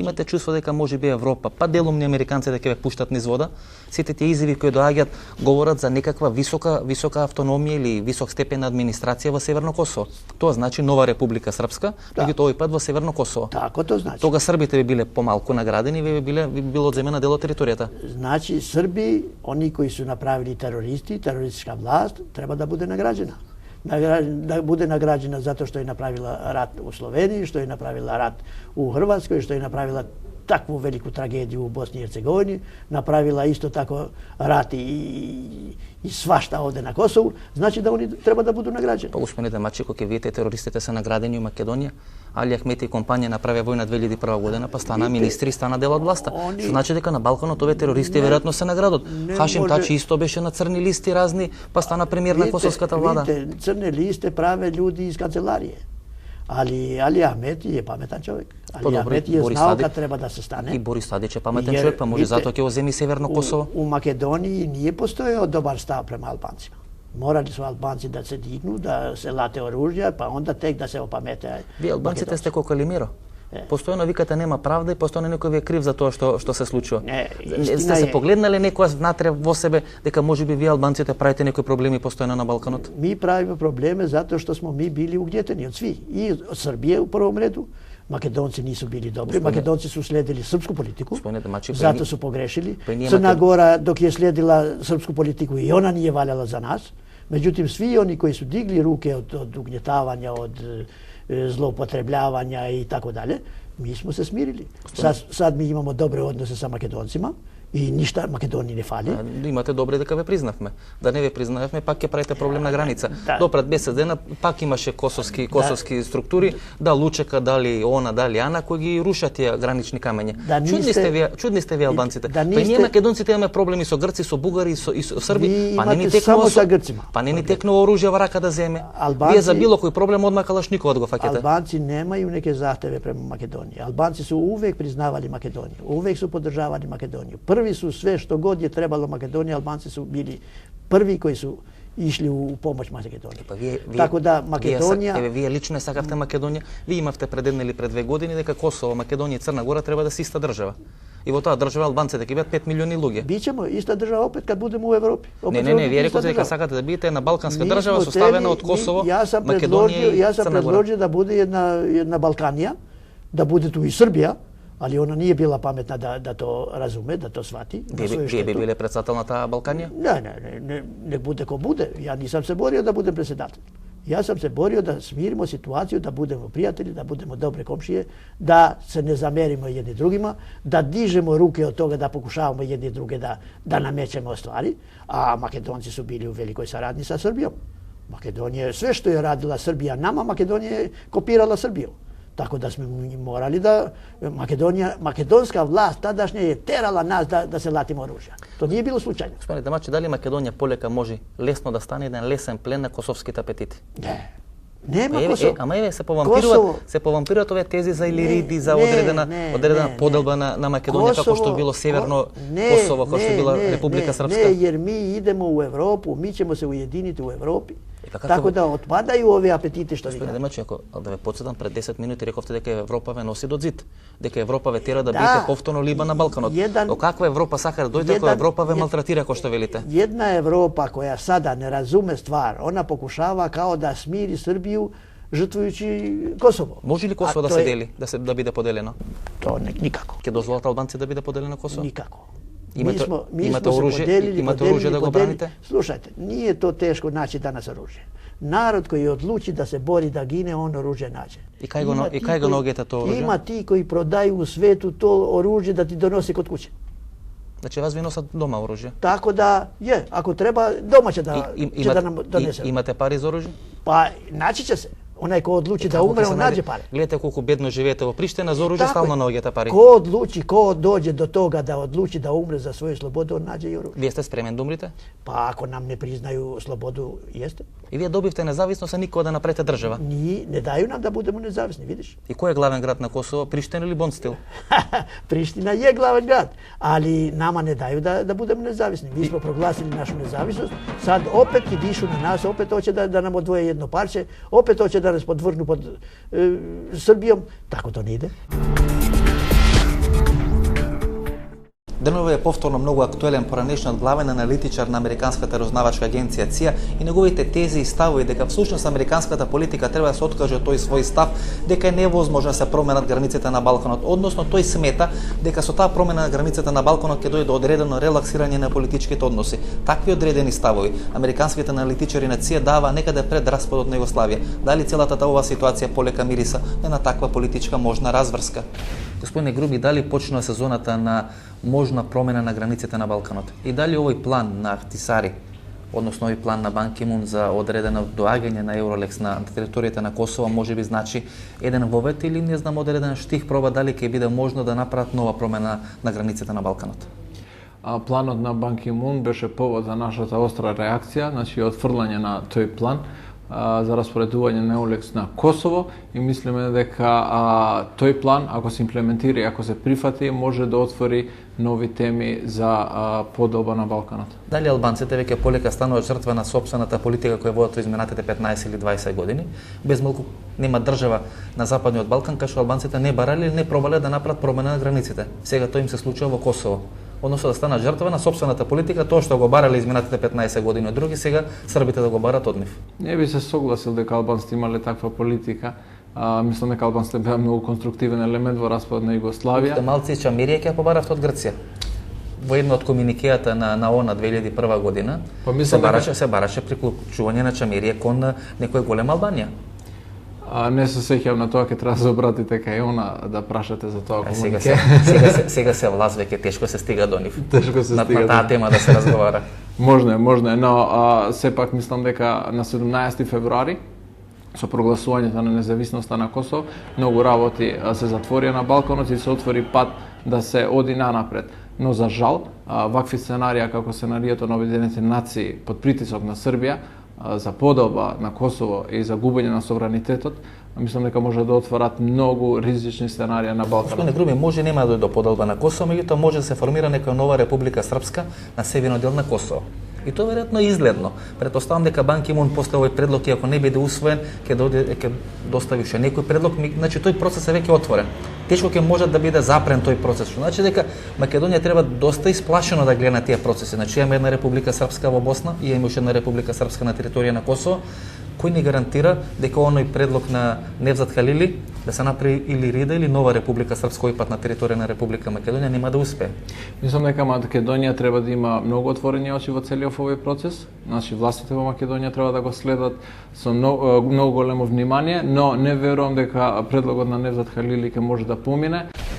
имате чувство дека може би Европа, па делумни американци дека ве пуштат низ вода, сите тие изјави кои доаѓаат говорат за некаква висока автономија или висок степен на администрација во Северно Косово. Тоа значи нова Република Српска, меѓутоа овој пат во Северно Косово. Тако то значи. Тога србите би биле помалку наградени, ви било одземена дел од територијата. Значи Срби, они кои су направили терористичка власт, треба да биде награđena. Да биде награđена затоа што е направила рат у Словенија, што е направила рат у Хрватској, што е направила такву велику трагедiju u Bosni i Hercegovini, napravila isto tako rat i svašta ovde na Kosovu, znači da oni treba da budu nagrađeni. Pa gospodine Дамачико, ке видите терористите се наградени у Македонија, Али Ахмети и компанија направија војна 2001 година, па стана министри, стана дел од власта. Што значи дека на Балканот овие терористи веројатно се наградат. Хашим Тачи исто беше на црни листи разни, па стана премиер на косовската влада. Видите, црни листи праве луѓи из канцеларije. Али Ахмети е паметан човек. Али Ахмети е знал кад треба да се стане. И Борис Тадич е паметен човек, па може затоа ќе го земи Северно Косово. У Македонија nije постоео добар став према албанцима. Morali su Albanci da se dignu, da se late oružja, pa onda tek da se opamete. Вие албанците сте како Калимиро. Постојано викате нема правда и постојано некој ви е крив за тоа што се случува. Сте се погледнале некојаш внатре во себе дека можеби вие албанците правите некои проблеми постојано на Балканот? Ми правиме проблеми затоа што смо ми били угнетени од сви. И од Србија у првом реду. Македонци нису били добри. Македонци су следили српску политику. Зато су погрешили. Црна Гора док е следила српску политику и она не е валяла за нас. Меđutim, svi oni koji su digli ruke od ugnjetavanja, od zloupotrebljavanja i tako dalje, mi smo se smirili. Sad mi imamo dobre odnose sa Makedoncima i ništa Македонија не фали. Имате добре дека ве признавме. Да не ве признавме, пак ќе правите проблем на граница. Допред 10 дена пак имаше косовски структури, да Лучека, дали она, дали Ана, кои ги рушат тие гранични камења. Чудни сте вие албанците. Па ние македонците имаме проблеми со грци, со бугари, со срби, па не ни текнува па не ни текнува оружје во рака да земе. Вие за било кој проблем одма Калашников го фаќате. Албанци немају неке захтеве према Македонија. Албанци су увек признавали Македонија, увек су поддржавали Македонија. Први su sve što god je trebalo Makedoniji, Albanci su bili prvi koji su išli u pomoć Makedoniji. Tako da Makedonija... Вие лично не сакавте Македонија, вие имавте пред една или пред 2 години дека Косово, Македонија и Црна Гора треба да се иста држава. И во таа држава албанците ќе бидат 5 милиони луѓе. Биćemo iста država opet kad budemo u Evropi. Не, вие рекоте дека сакате да бидете една балканска држава составена од Косово, Македонија и Црна Гора. Ја сам предложил да bude jedna Balkanija, da bude tu i Srbija, ali ona nije bila pametna da to razume, da to shvati. Вие би биле председател на таа Балканија? Ne bude ko bude. Ja nisam se borio da budem predsjedatelj. Ja sam se borio da smirimo situaciju, da budemo prijatelji, da budemo dobre komšije, da se ne zamerimo jedni drugima, da dižemo ruke od toga da pokušavamo jedni druge da namećemo stvari, a Makedonci su bili u velikoj saradnji sa Srbijom. Makedonija, sve što je radila Srbija nama, Makedonija je kopirala Srbiju. Tako da smo morali da makedonska vlast tadašnja je terala nas da se latimo oružja. To nije bilo slučajno. Gospodine Дамачи, дали Македонија полека може лесно да стане еден лесен плен на косовските апетити? Не. Нема Косово. Ама еве се повампируваат овие тези за Илириди, за одредена поделба на Македонија како што било Северно Косово, како што била Република Српска. Не, jer mi idemo u Evropu, mi ćemo se ujediniti u Evropi. Tako da otpadaju ove apetite što vi Господине Дамачи, ако да ве подсетам, пред 10 минути рековте дека Европа ве носи до зид, дека Европа ве тера да бидете повторно либа на Балканот. О каква Европа сака да дојде ако Европа ве малтретира, како што велите? Jedna Evropa koja sada ne razume stvar, ona pokušava kao da smiri Srbiju žrtvujući Kosovo. Може ли Косово да се дели, да биде поделено? To nikako. Ќе дозволат албанци да биде поделено Косово? Никако. Имате оружје да го браните? Слушайте, nije to teško naći danas oružje. Narod koji odluči da se bori da gine, on oružje nađe. I kaj ga nogete to oružje? Ima ti koji prodaju u svetu to oružje da ti donose kod kuće. Znači vas vi nosat doma oružje? Tako da je, ako treba, doma će da nam donese. Imate pari za oružje? Pa naći će se. Onaj ko odluči da umre, on nađe pare. Gledajte koliko bedno živete во Приштина, за oružje stalno nađete pari. Ko odluči, ko dođe do toga da odluči da umre za svoju slobodu, on nađe i oružje. Вие сте спремен да умрете? Pa ako nam ne priznaju slobodu, jeste. И вие добивте независност, а никога да направите држава? Не daju nam da budemo nezavisni, vidiš. И кој е главен град на Косово, Приштина или Бонстил? Priština je glavan grad, ali nama ne daju da budemo nezavisni. Mi smo proglasili našu nezavisnost, sad opet i dišu na nas, opet hoće da nam odvoje jedno parče, opet hoće da nas podvrnu pod Srbijom. Tako to ne ide. Денове е повторно многу актуелен поранешниот главен аналитичар на Американската разузнавачка агенција ЦИА и неговите тези и ставови дека всушност американската политика треба да се откаже од тој свој став дека е невозможно да се променат границите на Балканот, односно тој смета дека со таа промена на границите на Балканот ќе дојде до одредено релаксирање на политичките односи. Такви одредени ставови американските аналитичари на ЦИА дава некаде пред распадот на Југославија. Дали целата оваа ситуација полека мириса на таква политичка можна разврска? Господине Груби, дали почнува сезоната на можна промена на границите на Балканот? И дали овој план на Ахтисари, односно овој план на Бан Ки Мун за одредено доаѓање на Евролекс на територијата на Косово може би значи еден вовет или не знам одреден штих проба дали ќе биде можно да направат нова промена на границите на Балканот? Планот на Бан Ки Мун беше повод за нашата остра реакција, значи отфрлање на тој план за распоредување на Еулекс на Косово и мислиме дека тој план, ако се имплементира и ако се прифати, може да отвори нови теми за подоба на Балканот. Дали албанците веќе полека стануваат жртва на сопствената политика која водат во изминатите 15 или 20 години? Без малку нема држава на западниот Балкан кај што албанците не барале или не пробале да направат промена на границите. Сега тоа им се случува во Косово. Односно да станат жртва на сопствената политика, тоа што го барале изминатите 15 години од други, сега србите да го барат од нив. Не би се согласил дека албанците имале таква политика. Мислам дека албанците беа многу конструктивен елемент во распадот на Југославија. Малци Чамирија ќе побаравте од Грција. Во едно од комуникејата на ООН 2001 година се бараше приклучување на Чамирија кон некој голема Албанија. Не се сеќавам на тоа, ќе треба да се обратите кај она да прашате за тоа комунике. Сега се влаз веќе тешко се стига до нив. Тешко се стига на таа тема да се разговара. Можно е, но сепак мислам дека на 17 февруари со прогласувањето на независноста на Косово, многу работи се затворија на Балканот и се отвори пат да се оди нанапред. Но за жал, вакви сценарија како сценаријето на Обединените нации под притисок на Србија за подоба на Косово и за губење на суверенитетот, мислам дека може да отворат многу ризични сценарија на Балканот. Господине Груби, може нема да дојде до подоба на Косово, меѓутоа може да се формира некоја нова Република Српска на северниот дел на Косово. И тоа веројатно е изгледно. Претпоставам дека Бан Ки Мун после овој предлог, и ако не биде усвоен, ќе достави уште некој предлог, значи тој процес е веќе отворен. Тешко ќе може да биде запрен тој процес, што значи дека Македонија треба доста исплашено да гледа на тие процеси. Значи имаме една Република Српска во Босна и имаме уште една Република Српска на територија на Косово, кој ни гарантира дека оној предлог на Невзат Халили да се направи или Рида или нова Република Српска овој пат на територија на Република Македонија нема да успее. Мислам дека Македонија треба да има многу отворени очи во целиот овој процес. Значи властите во Македонија треба да го следат со многу големо внимание, но не верувам дека предлогот на Невзат Халили ќе може да помине.